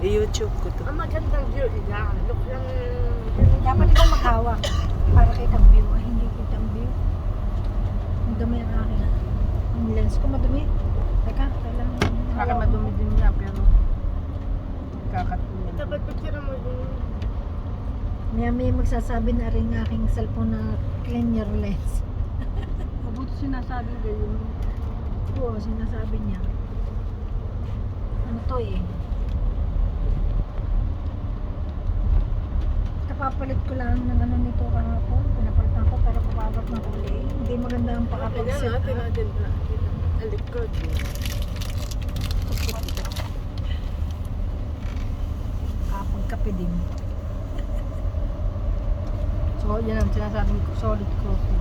I-YouTube ko to. Ang magandang view yan. Look lang. Dapat ikaw maghawak para kitang view. Ay, hindi kitang view. Ang dumi ang akin. Ang lens ko madumi. Teka, kailangan. Baka madumi din niya, pero kakatulad. Dapat picture mo yung May magsasabi na rin aking cellphone na clean your lens. Mabuti sinasabi ganyan. Oo, sinasabi niya. Ano to eh? Kapapalit ko lang ng ano nito kahapon. Pinapalitan ko pero kapabot na uli. Hindi maganda ang pakapag-set natin up. natin na. Alikod. Kapag-kape din. So, yan ang sinasabi ko, solid coffee.